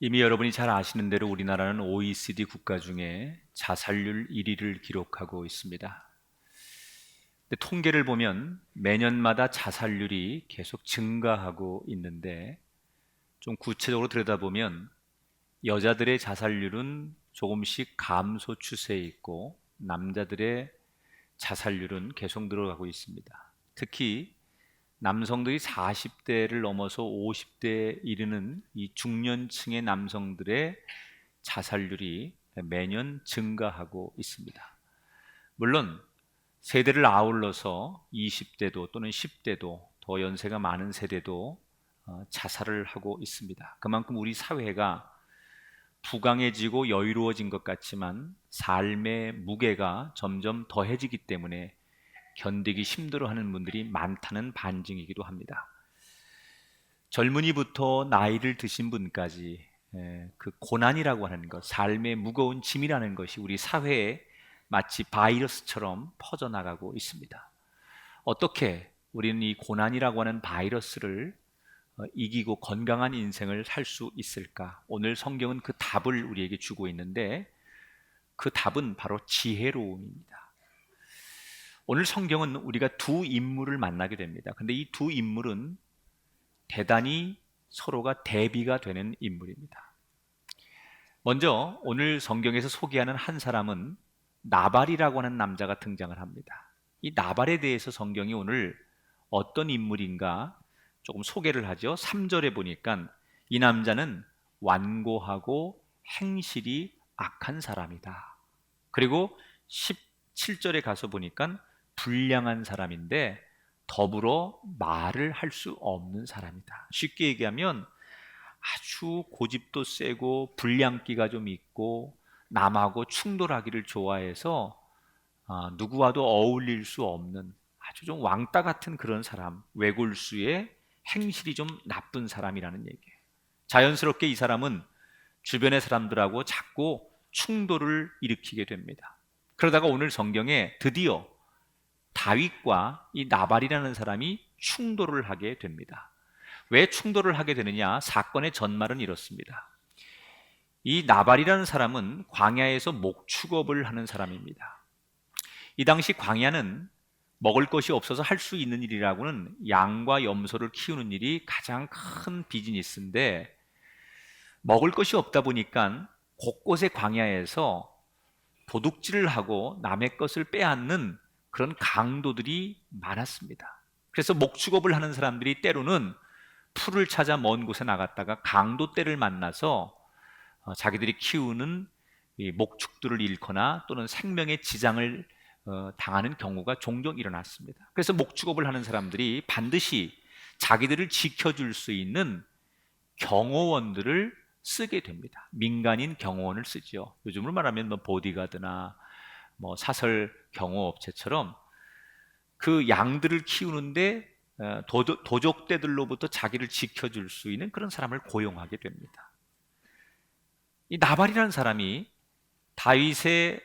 이미 여러분이 잘 아시는 대로 우리나라는 OECD 국가 중에 자살률 1위를 기록하고 있습니다. 근데 통계를 보면 매년마다 자살률이 계속 증가하고 있는데 좀 구체적으로 들여다보면 여자들의 자살률은 조금씩 감소 추세에 있고 남자들의 자살률은 계속 늘어가고 있습니다. 특히 남성들이 40대를 넘어서 50대에 이르는 이 중년층의 남성들의 자살률이 매년 증가하고 있습니다. 물론 세대를 아울러서 20대도 또는 10대도 더 연세가 많은 세대도 자살을 하고 있습니다. 그만큼 우리 사회가 부강해지고 여유로워진 것 같지만 삶의 무게가 점점 더해지기 때문에 견디기 힘들어하는 분들이 많다는 반증이기도 합니다. 젊은이부터 나이를 드신 분까지 그 고난이라고 하는 것, 삶의 무거운 짐이라는 것이 우리 사회에 마치 바이러스처럼 퍼져나가고 있습니다. 어떻게 우리는 이 고난이라고 하는 바이러스를 이기고 건강한 인생을 살 수 있을까? 오늘 성경은 그 답을 우리에게 주고 있는데 그 답은 바로 지혜로움입니다. 오늘 성경은 우리가 두 인물을 만나게 됩니다. 근데 이 두 인물은 대단히 서로가 대비가 되는 인물입니다. 먼저 오늘 성경에서 소개하는 한 사람은 나발이라고 하는 남자가 등장을 합니다. 이 나발에 대해서 성경이 오늘 어떤 인물인가 조금 소개를 하죠. 3절에 보니까 이 남자는 완고하고 행실이 악한 사람이다. 그리고 17절에 가서 보니까 불량한 사람인데 더불어 말을 할 수 없는 사람이다. 쉽게 얘기하면 아주 고집도 세고 불량기가 좀 있고 남하고 충돌하기를 좋아해서 누구와도 어울릴 수 없는 아주 좀 왕따 같은 그런 사람, 외골수의 행실이 좀 나쁜 사람이라는 얘기예요. 자연스럽게 이 사람은 주변의 사람들하고 자꾸 충돌을 일으키게 됩니다. 그러다가 오늘 성경에 드디어 다윗과 이 나발이라는 사람이 충돌을 하게 됩니다. 왜 충돌을 하게 되느냐? 사건의 전말은 이렇습니다. 이 나발이라는 사람은 광야에서 목축업을 하는 사람입니다. 이 당시 광야는 먹을 것이 없어서 할 수 있는 일이라고는 양과 염소를 키우는 일이 가장 큰 비즈니스인데 먹을 것이 없다 보니까 곳곳의 광야에서 도둑질을 하고 남의 것을 빼앗는 그런 강도들이 많았습니다. 그래서 목축업을 하는 사람들이 때로는 풀을 찾아 먼 곳에 나갔다가 강도 떼를 만나서 자기들이 키우는 이 목축들을 잃거나 또는 생명의 지장을 당하는 경우가 종종 일어났습니다. 그래서 목축업을 하는 사람들이 반드시 자기들을 지켜줄 수 있는 경호원들을 쓰게 됩니다. 민간인 경호원을 쓰죠. 요즘으로 말하면 뭐 보디가드나 뭐 사설 경호업체처럼 그 양들을 키우는데 도적떼들로부터 자기를 지켜줄 수 있는 그런 사람을 고용하게 됩니다. 이 나발이라는 사람이 다윗의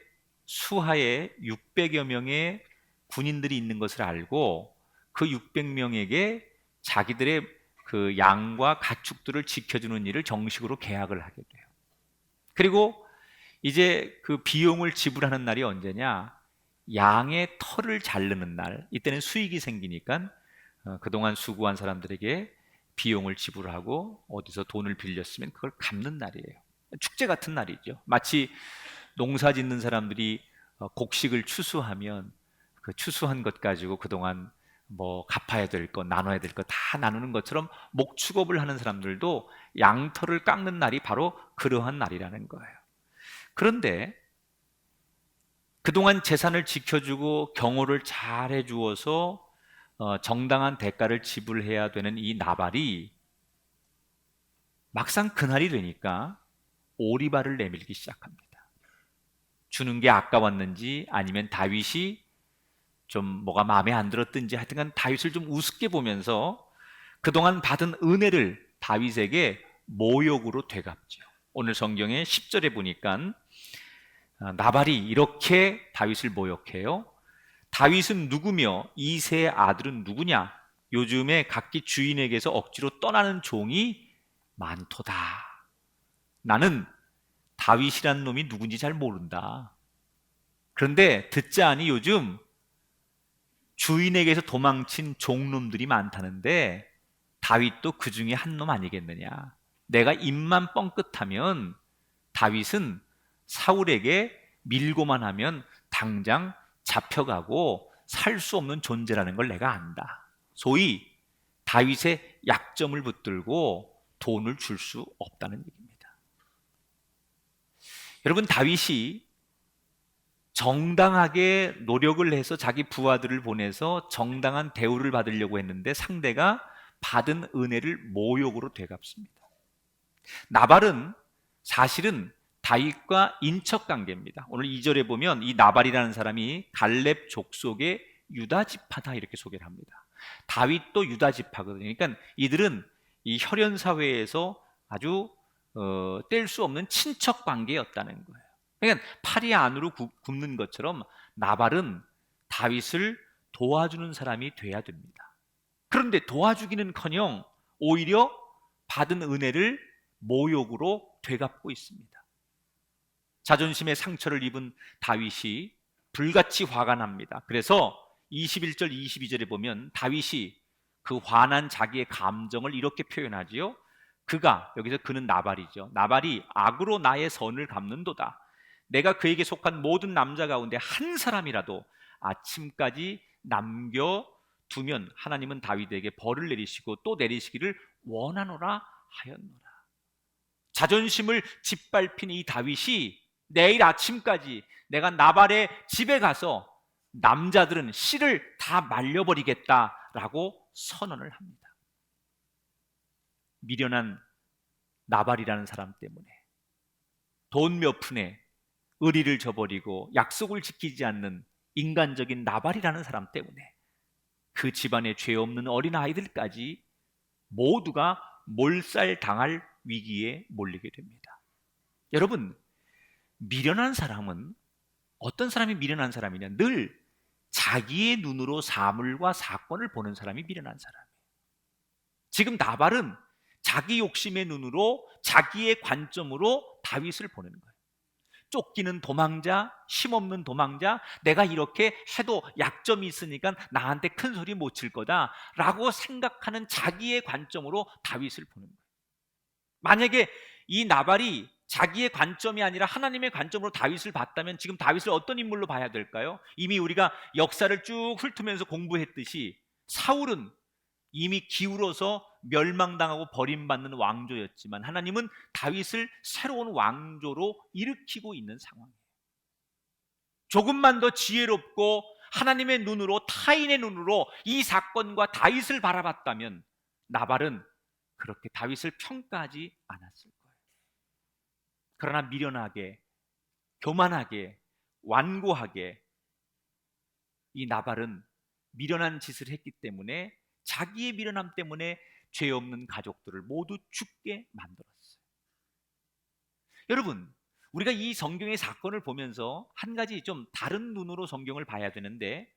수하에 600여 명의 군인들이 있는 것을 알고 그 600명에게 자기들의 그 양과 가축들을 지켜주는 일을 정식으로 계약을 하게 돼요. 그리고 이제 그 비용을 지불하는 날이 언제냐? 양의 털을 자르는 날. 이때는 수익이 생기니까 그동안 수고한 사람들에게 비용을 지불하고 어디서 돈을 빌렸으면 그걸 갚는 날이에요. 축제 같은 날이죠. 마치 농사 짓는 사람들이 곡식을 추수하면 그 추수한 것 가지고 그동안 뭐 갚아야 될 것, 나눠야 될 것 다 나누는 것처럼 목축업을 하는 사람들도 양털을 깎는 날이 바로 그러한 날이라는 거예요. 그런데 그동안 재산을 지켜주고 경호를 잘 해주어서 정당한 대가를 지불해야 되는 이 나발이 막상 그날이 되니까 오리발을 내밀기 시작합니다. 주는 게 아까웠는지 아니면 다윗이 좀 뭐가 마음에 안 들었든지 하여튼간 다윗을 좀 우습게 보면서 그동안 받은 은혜를 다윗에게 모욕으로 되갚죠. 오늘 성경의 10절에 보니까 나발이 이렇게 다윗을 모욕해요. 다윗은 누구며 이새의 아들은 누구냐? 요즘에 각기 주인에게서 억지로 떠나는 종이 많도다. 나는 다윗이란 놈이 누군지 잘 모른다. 그런데 듣자하니 요즘 주인에게서 도망친 종놈들이 많다는데 다윗도 그 중에 한 놈 아니겠느냐. 내가 입만 뻥끗하면 다윗은 사울에게 밀고만 하면 당장 잡혀가고 살 수 없는 존재라는 걸 내가 안다. 소위 다윗의 약점을 붙들고 돈을 줄 수 없다는 얘기입니다. 여러분, 다윗이 정당하게 노력을 해서 자기 부하들을 보내서 정당한 대우를 받으려고 했는데 상대가 받은 은혜를 모욕으로 되갚습니다. 나발은 사실은 다윗과 인척관계입니다. 오늘 2절에 보면 이 나발이라는 사람이 갈렙 족속의 유다 지파다 이렇게 소개를 합니다. 다윗도 유다 지파거든요. 그러니까 이들은 이 혈연 사회에서 아주 뗄 수 없는 친척 관계였다는 거예요. 그러니까 팔이 안으로 굽는 것처럼 나발은 다윗을 도와주는 사람이 돼야 됩니다. 그런데 도와주기는커녕 오히려 받은 은혜를 모욕으로 되갚고 있습니다. 자존심의 상처를 입은 다윗이 불같이 화가 납니다. 그래서 21절 22절에 보면 다윗이 그 화난 자기의 감정을 이렇게 표현하지요. 여기서 그는 나발이죠. 나발이 악으로 나의 선을 갚는도다. 내가 그에게 속한 모든 남자 가운데 한 사람이라도 아침까지 남겨두면 하나님은 다윗에게 벌을 내리시고 또 내리시기를 원하노라 하였노라. 자존심을 짓밟힌 이 다윗이 내일 아침까지 내가 나발의 집에 가서 남자들은 씨를 다 말려버리겠다라고 선언을 합니다. 미련한 나발이라는 사람 때문에 돈 몇 푼에 의리를 저버리고 약속을 지키지 않는 인간적인 나발이라는 사람 때문에 그 집안에 죄 없는 어린 아이들까지 모두가 몰살당할 위기에 몰리게 됩니다. 여러분, 미련한 사람은 어떤 사람이 미련한 사람이냐? 늘 자기의 눈으로 사물과 사건을 보는 사람이 미련한 사람이에요. 지금 나발은 자기 욕심의 눈으로 자기의 관점으로 다윗을 보는 거예요. 쫓기는 도망자, 힘없는 도망자, 내가 이렇게 해도 약점이 있으니까 나한테 큰 소리 못 칠 거다라고 생각하는 자기의 관점으로 다윗을 보는 거예요. 만약에 이 나발이 자기의 관점이 아니라 하나님의 관점으로 다윗을 봤다면 지금 다윗을 어떤 인물로 봐야 될까요? 이미 우리가 역사를 쭉 훑으면서 공부했듯이 사울은 이미 기울어서 멸망당하고 버림받는 왕조였지만 하나님은 다윗을 새로운 왕조로 일으키고 있는 상황이에요. 조금만 더 지혜롭고 하나님의 눈으로, 타인의 눈으로 이 사건과 다윗을 바라봤다면 나발은 그렇게 다윗을 평가하지 않았을 거예요. 그러나 미련하게, 교만하게, 완고하게 이 나발은 미련한 짓을 했기 때문에 자기의 미련함 때문에 죄 없는 가족들을 모두 죽게 만들었어요. 여러분, 우리가 이 성경의 사건을 보면서 한 가지 좀 다른 눈으로 성경을 봐야 되는데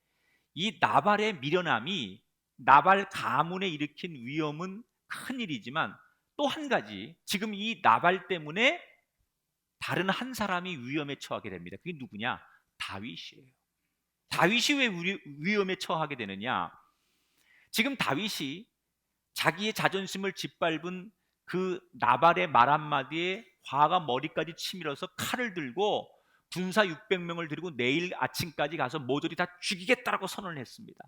이 나발의 미련함이 나발 가문에 일으킨 위험은 큰 일이지만 또 한 가지 지금 이 나발 때문에 다른 한 사람이 위험에 처하게 됩니다. 그게 누구냐? 다윗이에요. 다윗이 왜 위험에 처하게 되느냐? 지금 다윗이 자기의 자존심을 짓밟은 그 나발의 말 한마디에 화가 머리까지 치밀어서 칼을 들고 군사 600명을 들이고 내일 아침까지 가서 모조리 다 죽이겠다라고 선언을 했습니다.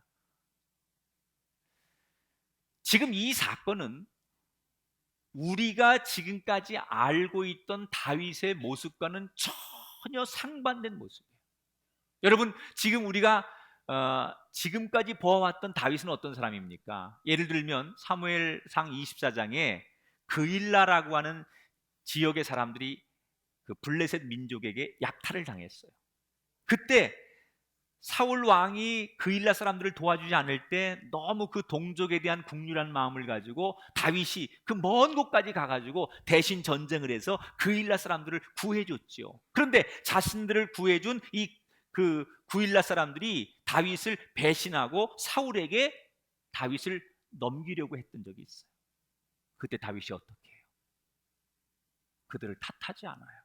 지금 이 사건은 우리가 지금까지 알고 있던 다윗의 모습과는 전혀 상반된 모습이에요. 여러분, 지금 우리가 지금까지 보아왔던 다윗은 어떤 사람입니까? 예를 들면 사무엘상 24장에 그일라라고 하는 지역의 사람들이 그 블레셋 민족에게 약탈을 당했어요. 그때 사울 왕이 그일라 사람들을 도와주지 않을 때 너무 그 동족에 대한 국률한 마음을 가지고 다윗이 그 먼 곳까지 가가지고 대신 전쟁을 해서 그일라 사람들을 구해줬죠. 그런데 자신들을 구해준 그 구일라 사람들이 다윗을 배신하고 사울에게 다윗을 넘기려고 했던 적이 있어요. 그때 다윗이 어떻게 해요? 그들을 탓하지 않아요.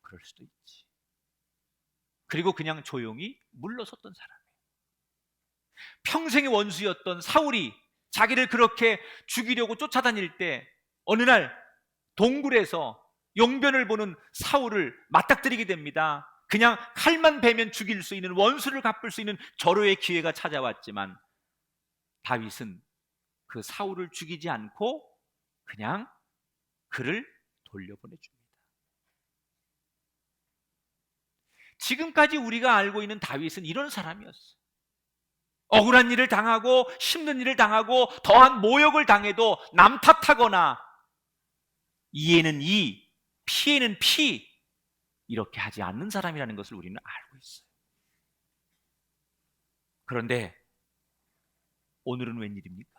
그럴 수도 있지. 그리고 그냥 조용히 물러섰던 사람이에요. 평생의 원수였던 사울이 자기를 그렇게 죽이려고 쫓아다닐 때 어느 날 동굴에서 용변을 보는 사울을 맞닥뜨리게 됩니다. 그냥 칼만 베면 죽일 수 있는, 원수를 갚을 수 있는 절호의 기회가 찾아왔지만 다윗은 그 사울을 죽이지 않고 그냥 그를 돌려보내줍니다. 지금까지 우리가 알고 있는 다윗은 이런 사람이었어요. 억울한 일을 당하고 힘든 일을 당하고 더한 모욕을 당해도 남 탓하거나 이에는 이, 피에는 피, 이렇게 하지 않는 사람이라는 것을 우리는 알고 있어요. 그런데 오늘은 웬일입니까?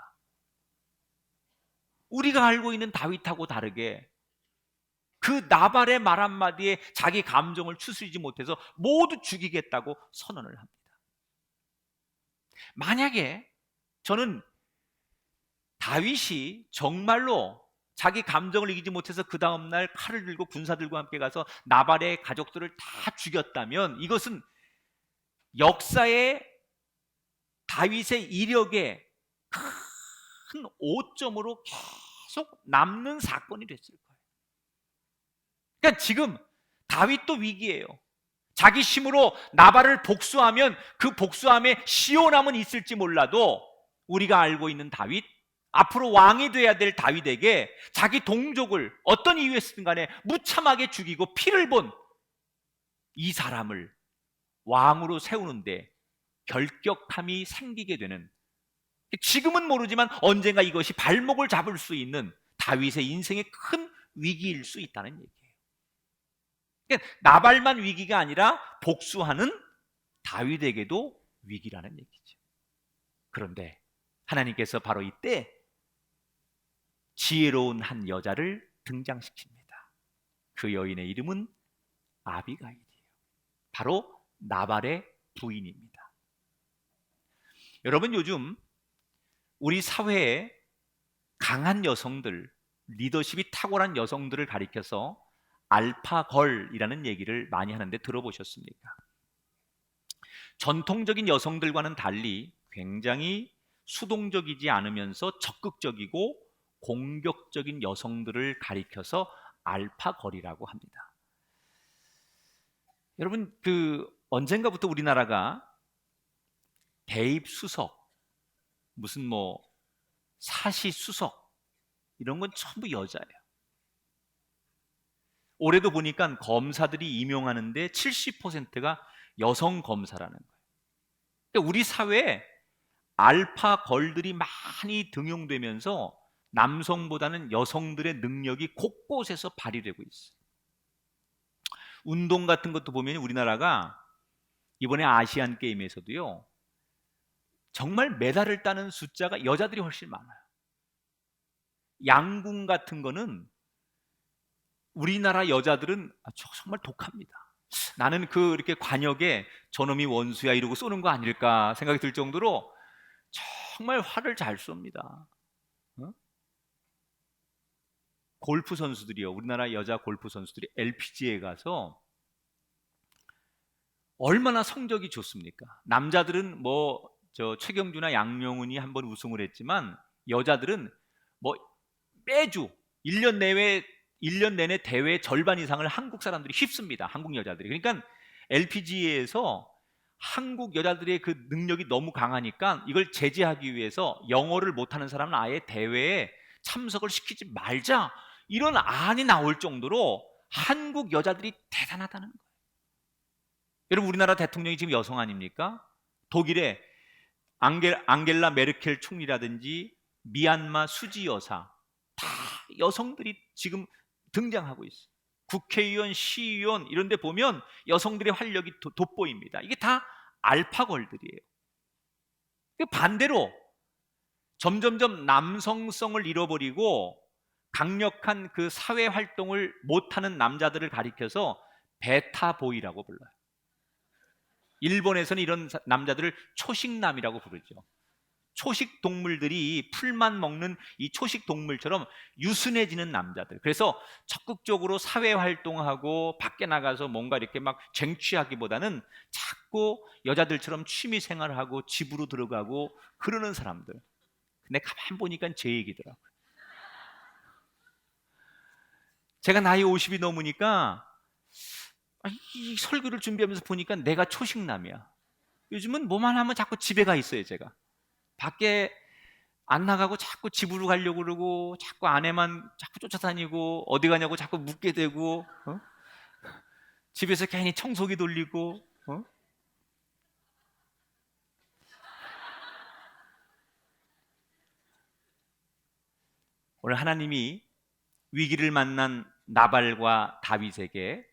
우리가 알고 있는 다윗하고 다르게 그 나발의 말 한마디에 자기 감정을 추스리지 못해서 모두 죽이겠다고 선언을 합니다. 만약에 저는 다윗이 정말로 자기 감정을 이기지 못해서 그 다음날 칼을 들고 군사들과 함께 가서 나발의 가족들을 다 죽였다면 이것은 역사의 다윗의 이력에 큰 오점으로 계속 남는 사건이 됐을 거예요. 그러니까 지금 다윗도 위기예요. 자기 힘으로 나발을 복수하면 그 복수함에 시온함은 있을지 몰라도 우리가 알고 있는 다윗, 앞으로 왕이 돼야 될 다윗에게 자기 동족을 어떤 이유였든 간에 무참하게 죽이고 피를 본 이 사람을 왕으로 세우는데 결격함이 생기게 되는, 지금은 모르지만 언젠가 이것이 발목을 잡을 수 있는 다윗의 인생의 큰 위기일 수 있다는 얘기예요. 그러니까 나발만 위기가 아니라 복수하는 다윗에게도 위기라는 얘기죠. 그런데 하나님께서 바로 이때 지혜로운 한 여자를 등장시킵니다. 그 여인의 이름은 아비가일이에요. 바로 나발의 부인입니다. 여러분, 요즘 우리 사회에 강한 여성들, 리더십이 탁월한 여성들을 가리켜서 알파걸이라는 얘기를 많이 하는데 들어보셨습니까? 전통적인 여성들과는 달리 굉장히 수동적이지 않으면서 적극적이고 공격적인 여성들을 가리켜서 알파걸이라고 합니다. 여러분, 언젠가부터 우리나라가 대입수석, 무슨 사시수석, 이런 건 전부 여자예요. 올해도 보니까 검사들이 임용하는데 70%가 여성 검사라는 거예요. 그러니까 우리 사회에 알파 걸들이 많이 등용되면서 남성보다는 여성들의 능력이 곳곳에서 발휘되고 있어요. 운동 같은 것도 보면 우리나라가 이번에 아시안 게임에서도요, 정말 메달을 따는 숫자가 여자들이 훨씬 많아요. 양궁 같은 거는 우리나라 여자들은 정말 독합니다. 나는 이렇게 관역에 저놈이 원수야 이러고 쏘는 거 아닐까 생각이 들 정도로 정말 활을 잘 쏩니다. 골프 선수들이요, 우리나라 여자 골프 선수들이 LPGA에 가서 얼마나 성적이 좋습니까? 남자들은 최경주나 양용은이 한번 우승을 했지만 여자들은 매주 1년 내내 대회 절반 이상을 한국 사람들이 휩습니다. 한국 여자들이. 그러니까 LPGA에서 한국 여자들의 그 능력이 너무 강하니까 이걸 제재하기 위해서 영어를 못하는 사람은 아예 대회에 참석을 시키지 말자, 이런 안이 나올 정도로 한국 여자들이 대단하다는 거예요. 여러분, 우리나라 대통령이 지금 여성 아닙니까? 독일의 앙겔라 메르켈 총리라든지 미얀마 수지 여사, 다 여성들이 지금 등장하고 있어요. 국회의원, 시의원 이런 데 보면 여성들의 활력이 돋보입니다. 이게 다 알파걸들이에요. 반대로 점점점 남성성을 잃어버리고 강력한 그 사회 활동을 못하는 남자들을 가리켜서 베타보이라고 불러요. 일본에서는 이런 남자들을 초식남이라고 부르죠. 초식 동물들이 풀만 먹는 이 초식 동물처럼 유순해지는 남자들. 그래서 적극적으로 사회 활동하고 밖에 나가서 뭔가 이렇게 막 쟁취하기보다는 자꾸 여자들처럼 취미 생활하고 집으로 들어가고 그러는 사람들. 근데 가만 보니까 제 얘기더라고요. 제가 나이 50이 넘으니까 이 설교를 준비하면서 보니까 내가 초식남이야. 요즘은 뭐만 하면 자꾸 집에 가 있어요. 제가 밖에 안 나가고 자꾸 집으로 가려고 그러고 자꾸 아내만 자꾸 쫓아다니고 어디 가냐고 자꾸 묻게 되고 집에서 괜히 청소기 돌리고 오늘 하나님이 위기를 만난 나발과 다윗에게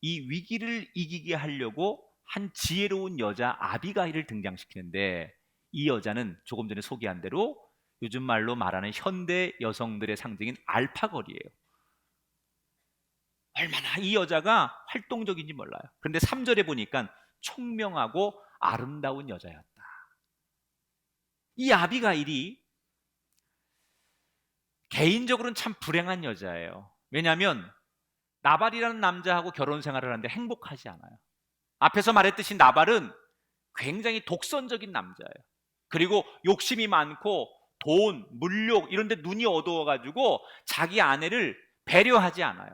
이 위기를 이기게 하려고 한 지혜로운 여자 아비가일을 등장시키는데, 이 여자는 조금 전에 소개한 대로 요즘 말로 말하는 현대 여성들의 상징인 알파걸이에요. 얼마나 이 여자가 활동적인지 몰라요. 그런데 3절에 보니까 총명하고 아름다운 여자였다. 이 아비가일이 개인적으로는 참 불행한 여자예요. 왜냐하면 나발이라는 남자하고 결혼 생활을 하는데 행복하지 않아요. 앞에서 말했듯이 나발은 굉장히 독선적인 남자예요. 그리고 욕심이 많고 돈, 물욕 이런 데 눈이 어두워가지고 자기 아내를 배려하지 않아요.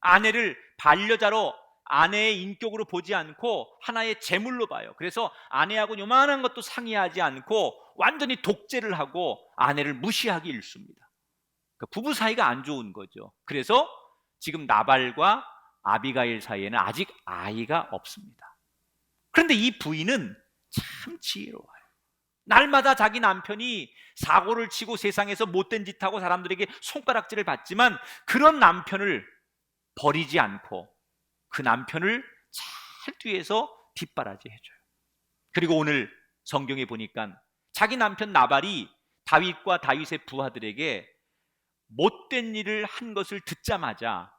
아내를 반려자로, 아내의 인격으로 보지 않고 하나의 재물로 봐요. 그래서 아내하고 요만한 것도 상의하지 않고 완전히 독재를 하고 아내를 무시하기 일쑤입니다. 그러니까 부부 사이가 안 좋은 거죠. 그래서 지금 나발과 아비가일 사이에는 아직 아이가 없습니다. 그런데 이 부인은 참 지혜로워요. 날마다 자기 남편이 사고를 치고 세상에서 못된 짓 하고 사람들에게 손가락질을 받지만 그런 남편을 버리지 않고 그 남편을 잘 뒤에서 뒷바라지 해줘요. 그리고 오늘 성경에 보니까 자기 남편 나발이 다윗과 다윗의 부하들에게 못된 일을 한 것을 듣자마자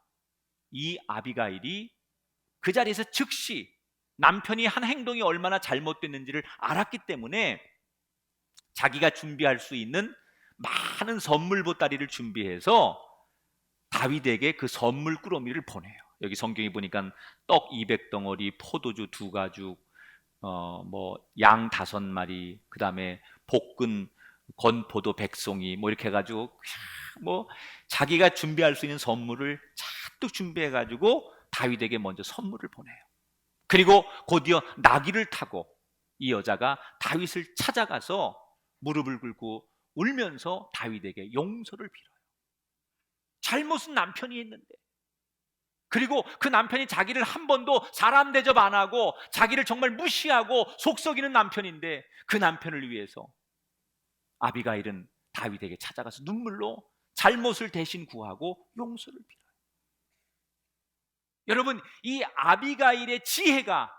이 아비가일이 그 자리에서 즉시 남편이 한 행동이 얼마나 잘못됐는지를 알았기 때문에 자기가 준비할 수 있는 많은 선물 보따리를 준비해서 다윗에게 그 선물 꾸러미를 보내요. 여기 성경에 보니까 떡 200덩어리, 포도주 2가죽, 양 5마리, 그 다음에 볶은 건포도 100송이, 이렇게 해가지고 자기가 준비할 수 있는 선물을 잔뜩 준비해가지고 다윗에게 먼저 선물을 보내요. 그리고 곧이어 나귀를 타고 이 여자가 다윗을 찾아가서 무릎을 꿇고 울면서 다윗에게 용서를 빌어요. 잘못은 남편이 했는데, 그리고 그 남편이 자기를 한 번도 사람 대접 안 하고 자기를 정말 무시하고 속썩이는 남편인데, 그 남편을 위해서 아비가일은 다윗에게 찾아가서 눈물로 잘못을 대신 구하고 용서를 빌어요. 여러분, 이 아비가일의 지혜가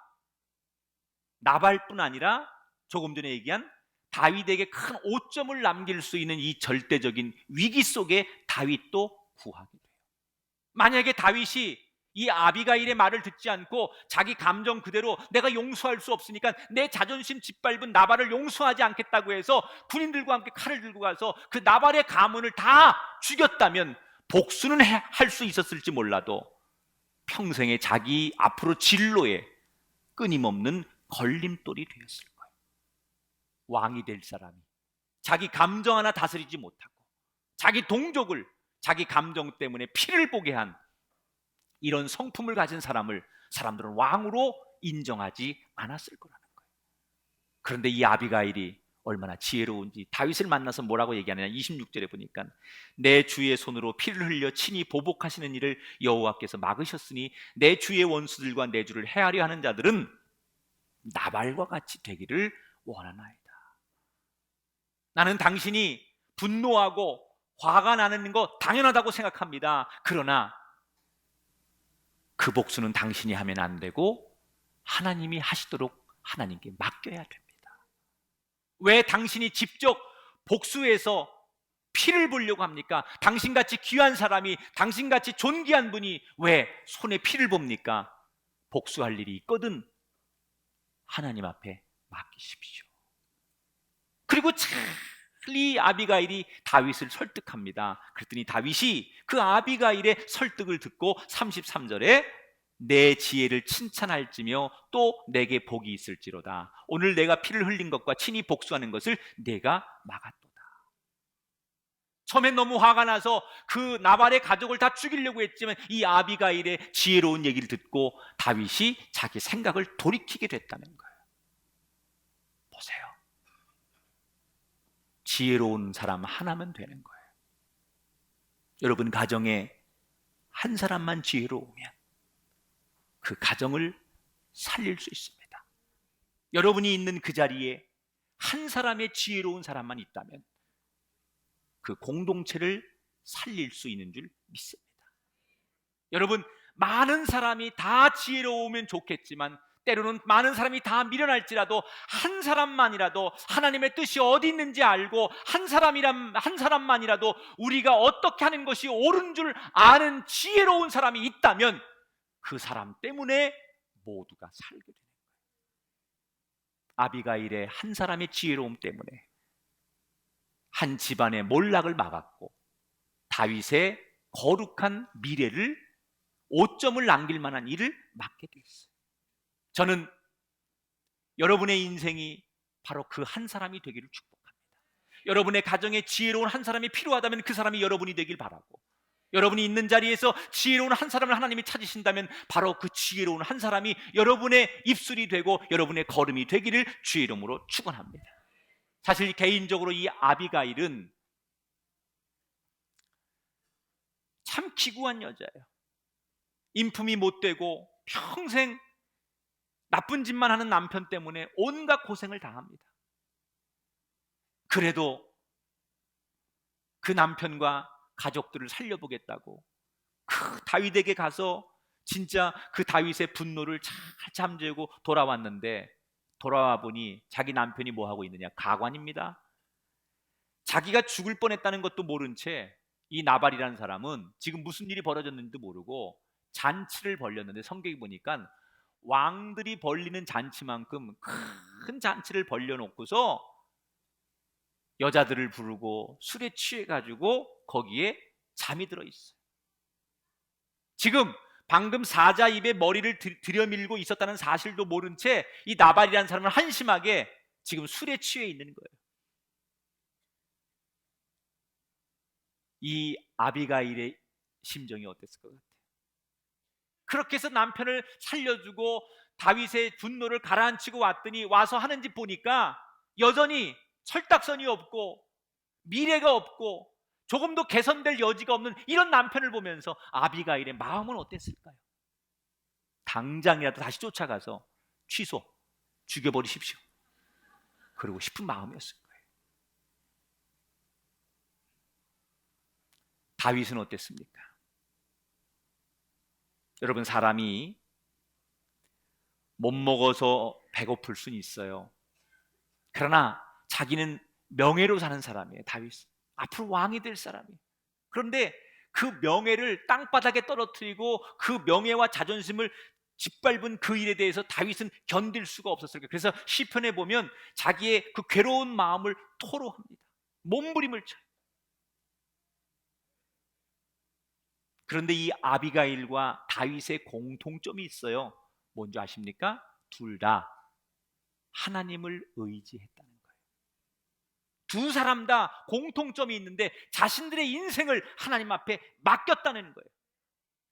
나발뿐 아니라 조금 전에 얘기한 다윗에게 큰 오점을 남길 수 있는 이 절대적인 위기 속에 다윗도 구하게 돼요. 만약에 다윗이 이 아비가일의 말을 듣지 않고 자기 감정 그대로 내가 용서할 수 없으니까 내 자존심 짓밟은 나발을 용서하지 않겠다고 해서 군인들과 함께 칼을 들고 가서 그 나발의 가문을 다 죽였다면 복수는 할 수 있었을지 몰라도 평생에 자기 앞으로 진로에 끊임없는 걸림돌이 되었을 거예요. 왕이 될 사람이 자기 감정 하나 다스리지 못하고 자기 동족을 자기 감정 때문에 피를 보게 한 이런 성품을 가진 사람들은 왕으로 인정하지 않았을 거라는 거예요. 그런데 이 아비가일이 얼마나 지혜로운지 다윗을 만나서 뭐라고 얘기하느냐, 26절에 보니까 내 주의 손으로 피를 흘려 친히 보복하시는 일을 여호와께서 막으셨으니 내 주의 원수들과 내 주를 해하려 하는 자들은 나발과 같이 되기를 원하나이다. 나는 당신이 분노하고 화가 나는 거 당연하다고 생각합니다. 그러나 그 복수는 당신이 하면 안 되고 하나님이 하시도록 하나님께 맡겨야 됩니다. 왜 당신이 직접 복수해서 피를 보려고 합니까? 당신같이 귀한 사람이, 당신같이 존귀한 분이 왜 손에 피를 봅니까? 복수할 일이 있거든 하나님 앞에 맡기십시오. 그리고 찰리 아비가일이 다윗을 설득합니다. 그랬더니 다윗이 그 아비가일의 설득을 듣고 33절에 내 지혜를 칭찬할지며 또 내게 복이 있을지로다. 오늘 내가 피를 흘린 것과 친히 복수하는 것을 내가 막았도다. 처음엔 너무 화가 나서 그 나발의 가족을 다 죽이려고 했지만 이 아비가일의 지혜로운 얘기를 듣고 다윗이 자기 생각을 돌이키게 됐다는 거예요. 보세요. 지혜로운 사람 하나면 되는 거예요. 여러분 가정에 한 사람만 지혜로우면 그 가정을 살릴 수 있습니다. 여러분이 있는 그 자리에 한 사람의 지혜로운 사람만 있다면 그 공동체를 살릴 수 있는 줄 믿습니다. 여러분, 많은 사람이 다 지혜로우면 좋겠지만 때로는 많은 사람이 다 미련할지라도 한 사람만이라도 하나님의 뜻이 어디 있는지 알고 한 사람만이라도 우리가 어떻게 하는 것이 옳은 줄 아는 지혜로운 사람이 있다면 그 사람 때문에 모두가 살게 되는 거예요. 아비가일의 한 사람의 지혜로움 때문에 한 집안의 몰락을 막았고 다윗의 거룩한 미래를 오점을 남길 만한 일을 막게 됐어요. 저는 여러분의 인생이 바로 그 한 사람이 되기를 축복합니다. 여러분의 가정에 지혜로운 한 사람이 필요하다면 그 사람이 여러분이 되길 바라고, 여러분이 있는 자리에서 지혜로운 한 사람을 하나님이 찾으신다면 바로 그 지혜로운 한 사람이 여러분의 입술이 되고 여러분의 걸음이 되기를 주의 이름으로 축원합니다. 사실 개인적으로 이 아비가일은 참 기구한 여자예요. 인품이 못되고 평생 나쁜 짓만 하는 남편 때문에 온갖 고생을 당합니다. 그래도 그 남편과 가족들을 살려보겠다고 그 다윗에게 가서 진짜 그 다윗의 분노를 잘 잠재우고 돌아왔는데, 돌아와 보니 자기 남편이 뭐 하고 있느냐? 가관입니다. 자기가 죽을 뻔했다는 것도 모른 채 이 나발이라는 사람은 지금 무슨 일이 벌어졌는지도 모르고 잔치를 벌렸는데, 성경에 보니까 왕들이 벌리는 잔치만큼 큰 잔치를 벌려놓고서 여자들을 부르고 술에 취해가지고 거기에 잠이 들어있어요. 지금 방금 사자 입에 머리를 들여밀고 있었다는 사실도 모른 채 이 나발이라는 사람은 한심하게 지금 술에 취해 있는 거예요. 이 아비가일의 심정이 어땠을 것 같아요? 그렇게 해서 남편을 살려주고 다윗의 분노를 가라앉히고 왔더니 와서 하는 짓 보니까 여전히 철딱선이 없고 미래가 없고 조금도 개선될 여지가 없는 이런 남편을 보면서 아비가일의 마음은 어땠을까요? 당장이라도 다시 쫓아가서 취소, 죽여버리십시오 그러고 싶은 마음이었을 거예요. 다윗은 어땠습니까? 여러분, 사람이 못 먹어서 배고플 수는 있어요. 그러나 자기는 명예로 사는 사람이에요. 다윗은 앞으로 왕이 될 사람이에요. 그런데 그 명예를 땅바닥에 떨어뜨리고 그 명예와 자존심을 짓밟은 그 일에 대해서 다윗은 견딜 수가 없었을 거예요. 그래서 시편에 보면 자기의 그 괴로운 마음을 토로합니다. 몸부림을 쳐요. 그런데 이 아비가일과 다윗의 공통점이 있어요. 뭔지 아십니까? 둘 다 하나님을 의지했다는 거예요. 두 사람 다 공통점이 있는데 자신들의 인생을 하나님 앞에 맡겼다는 거예요.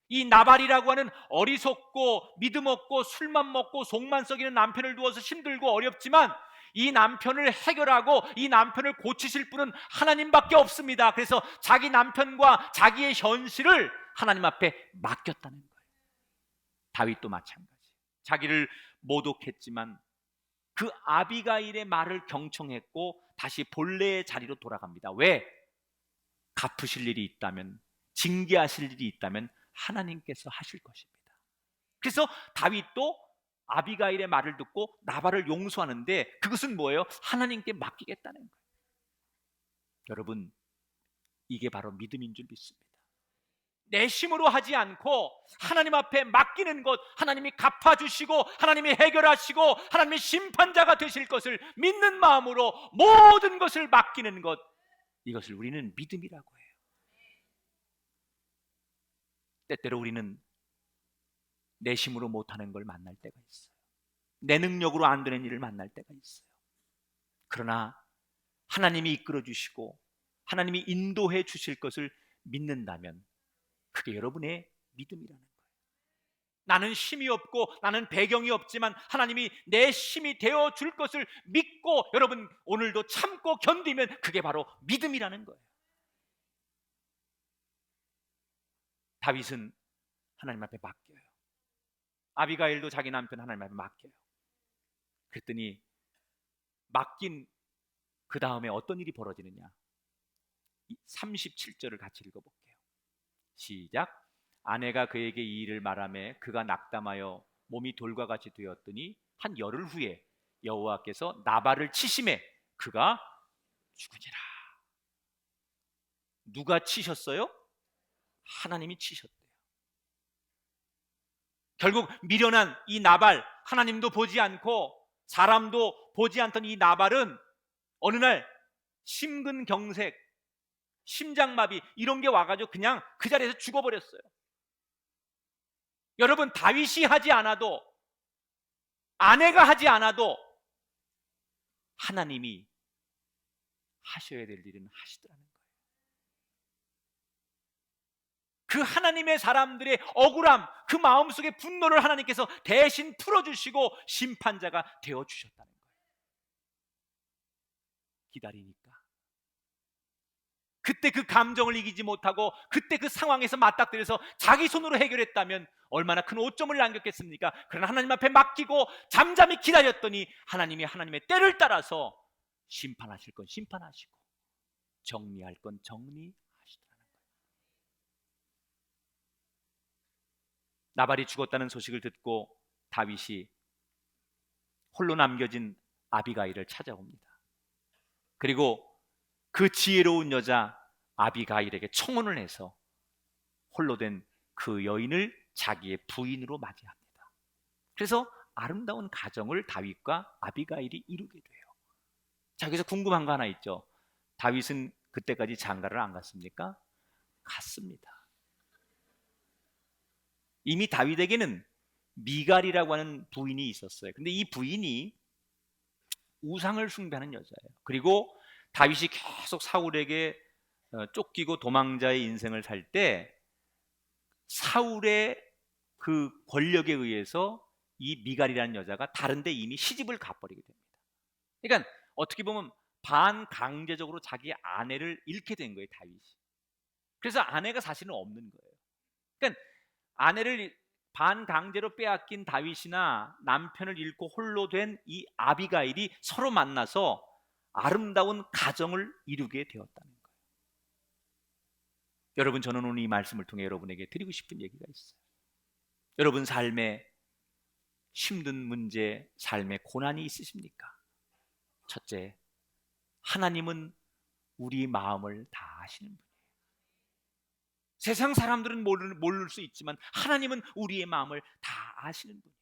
이 나발이라고 하는 어리석고 믿음 없고 술만 먹고 속만 썩이는 남편을 두어서 힘들고 어렵지만 이 남편을 해결하고 이 남편을 고치실 분은 하나님밖에 없습니다. 그래서 자기 남편과 자기의 현실을 하나님 앞에 맡겼다는 거예요. 다윗도 마찬가지. 자기를 모독했지만 그 아비가일의 말을 경청했고 다시 본래의 자리로 돌아갑니다. 왜? 갚으실 일이 있다면, 징계하실 일이 있다면 하나님께서 하실 것입니다. 그래서 다윗도 아비가일의 말을 듣고 나발을 용서하는데 그것은 뭐예요? 하나님께 맡기겠다는 거예요. 여러분, 이게 바로 믿음인 줄 믿습니다. 내심으로 하지 않고 하나님 앞에 맡기는 것, 하나님이 갚아주시고 하나님이 해결하시고 하나님이 심판자가 되실 것을 믿는 마음으로 모든 것을 맡기는 것, 이것을 우리는 믿음이라고 해요. 때때로 우리는 내심으로 못하는 걸 만날 때가 있어요. 내 능력으로 안 되는 일을 만날 때가 있어요. 그러나 하나님이 이끌어 주시고 하나님이 인도해 주실 것을 믿는다면 그게 여러분의 믿음이라는 거예요. 나는 힘이 없고 나는 배경이 없지만 하나님이 내 힘이 되어 줄 것을 믿고 여러분 오늘도 참고 견디면 그게 바로 믿음이라는 거예요. 다윗은 하나님 앞에 맡겨요. 아비가일도 자기 남편 하나님 앞에 맡겨요. 그랬더니 맡긴 그 다음에 어떤 일이 벌어지느냐, 37절을 같이 읽어볼게요. 시작. 아내가 그에게 이 일을 말하매 그가 낙담하여 몸이 돌과 같이 되었더니 한 열흘 후에 여호와께서 나발을 치심에 그가 죽으니라. 누가 치셨어요? 하나님이 치셨대요. 결국 미련한 이 나발, 하나님도 보지 않고 사람도 보지 않던 이 나발은 어느 날 심근경색, 심장마비 이런 게 와가지고 그냥 그 자리에서 죽어버렸어요. 여러분, 다윗이 하지 않아도, 아내가 하지 않아도 하나님이 하셔야 될 일은 하시더라는 거예요. 그 하나님의 사람들의 억울함, 그 마음속의 분노를 하나님께서 대신 풀어주시고 심판자가 되어주셨다는 거예요. 기다리니까. 그때 그 감정을 이기지 못하고 그때 그 상황에서 맞닥뜨려서 자기 손으로 해결했다면 얼마나 큰 오점을 남겼겠습니까? 그러나 하나님 앞에 맡기고 잠잠히 기다렸더니 하나님이 하나님의 때를 따라서 심판하실 건 심판하시고 정리할 건 정리하시더라는 거예요. 나발이 죽었다는 소식을 듣고 다윗이 홀로 남겨진 아비가일을 찾아옵니다. 그리고 그 지혜로운 여자 아비가일에게 청혼을 해서 홀로 된 그 여인을 자기의 부인으로 맞이합니다. 그래서 아름다운 가정을 다윗과 아비가일이 이루게 돼요. 자, 여기서 궁금한 거 하나 있죠. 다윗은 그때까지 장가를 안 갔습니까? 갔습니다. 이미 다윗에게는 미갈이라고 하는 부인이 있었어요. 근데 이 부인이 우상을 숭배하는 여자예요. 그리고 다윗이 계속 사울에게 쫓기고 도망자의 인생을 살 때 사울의 그 권력에 의해서 이 미갈이라는 여자가 다른 데 이미 시집을 가버리게 됩니다. 그러니까 어떻게 보면 반강제적으로 자기 아내를 잃게 된 거예요, 다윗이. 그래서 아내가 사실은 없는 거예요. 그러니까 아내를 반강제로 빼앗긴 다윗이나 남편을 잃고 홀로 된 이 아비가일이 서로 만나서 아름다운 가정을 이루게 되었다는 거예요. 여러분, 저는 오늘 이 말씀을 통해 여러분에게 드리고 싶은 얘기가 있어요. 여러분 삶에 힘든 문제, 삶에 고난이 있으십니까? 첫째, 하나님은 우리 마음을 다 아시는 분이에요. 세상 사람들은 모를 수 있지만 하나님은 우리의 마음을 다 아시는 분이에요.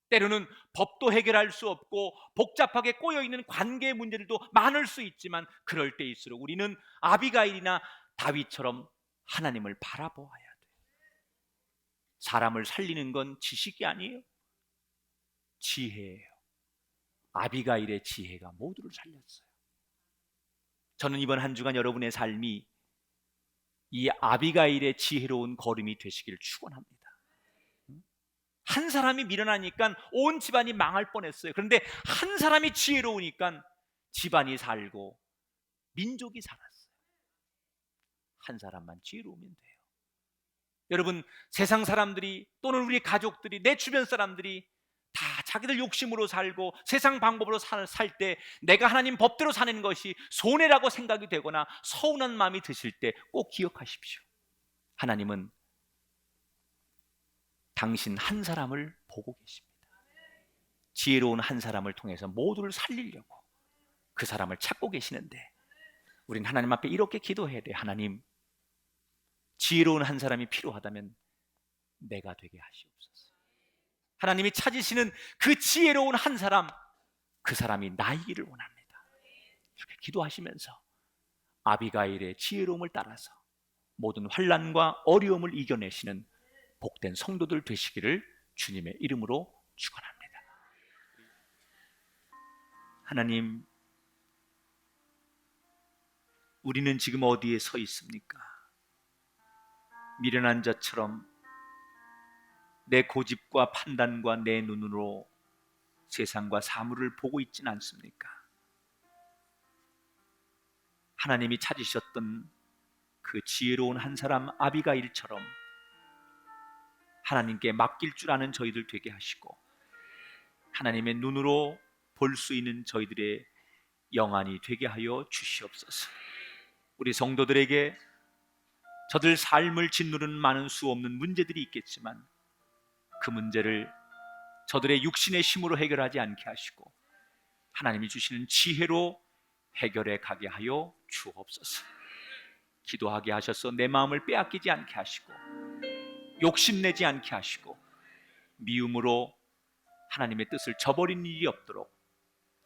때로는 법도 해결할 수 없고 복잡하게 꼬여있는 관계의 문제들도 많을 수 있지만 그럴 때일수록 우리는 아비가일이나 다윗처럼 하나님을 바라보아야 돼요. 사람을 살리는 건 지식이 아니에요. 지혜예요. 아비가일의 지혜가 모두를 살렸어요. 저는 이번 한 주간 여러분의 삶이 이 아비가일의 지혜로운 걸음이 되시기를 축원합니다. 한 사람이 미련하니까 온 집안이 망할 뻔했어요. 그런데 한 사람이 지혜로우니까 집안이 살고 민족이 살았어요. 한 사람만 지혜로우면 돼요. 여러분, 세상 사람들이 또는 우리 가족들이, 내 주변 사람들이 다 자기들 욕심으로 살고 세상 방법으로 살 때 내가 하나님 법대로 사는 것이 손해라고 생각이 되거나 서운한 마음이 드실 때 꼭 기억하십시오. 하나님은 당신 한 사람을 보고 계십니다. 지혜로운 한 사람을 통해서 모두를 살리려고 그 사람을 찾고 계시는데 우린 하나님 앞에 이렇게 기도해야 돼요. 하나님, 지혜로운 한 사람이 필요하다면 내가 되게 하시옵소서. 하나님이 찾으시는 그 지혜로운 한 사람, 그 사람이 나이기를 원합니다. 이렇게 기도하시면서 아비가일의 지혜로움을 따라서 모든 환난과 어려움을 이겨내시는 복된 성도들 되시기를 주님의 이름으로 축원합니다. 하나님, 우리는 지금 어디에 서 있습니까? 미련한 자처럼 내 고집과 판단과 내 눈으로 세상과 사물을 보고 있지는 않습니까? 하나님이 찾으셨던 그 지혜로운 한 사람 아비가일처럼 하나님께 맡길 줄 아는 저희들 되게 하시고, 하나님의 눈으로 볼 수 있는 저희들의 영안이 되게 하여 주시옵소서. 우리 성도들에게 저들 삶을 짓누르는 많은 수 없는 문제들이 있겠지만 그 문제를 저들의 육신의 힘으로 해결하지 않게 하시고 하나님이 주시는 지혜로 해결해 가게 하여 주옵소서. 기도하게 하셔서 내 마음을 빼앗기지 않게 하시고 욕심내지 않게 하시고 미움으로 하나님의 뜻을 저버린 일이 없도록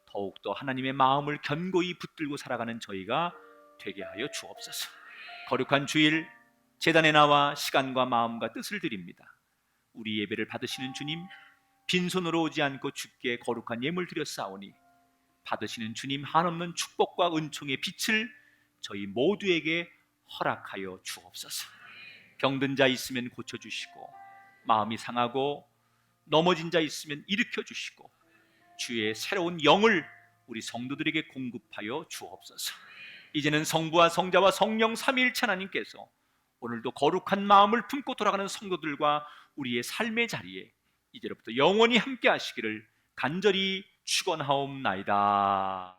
더욱더 하나님의 마음을 견고히 붙들고 살아가는 저희가 되게 하여 주옵소서. 거룩한 주일 제단에 나와 시간과 마음과 뜻을 드립니다. 우리 예배를 받으시는 주님, 빈손으로 오지 않고 주께 거룩한 예물 드렸사오니 받으시는 주님 한없는 축복과 은총의 빛을 저희 모두에게 허락하여 주옵소서. 병든 자 있으면 고쳐주시고 마음이 상하고 넘어진 자 있으면 일으켜 주시고 주의 새로운 영을 우리 성도들에게 공급하여 주옵소서. 이제는 성부와 성자와 성령 삼위일체 하나님께서 오늘도 거룩한 마음을 품고 돌아가는 성도들과 우리의 삶의 자리에 이제로부터 영원히 함께 하시기를 간절히 축원하옵나이다.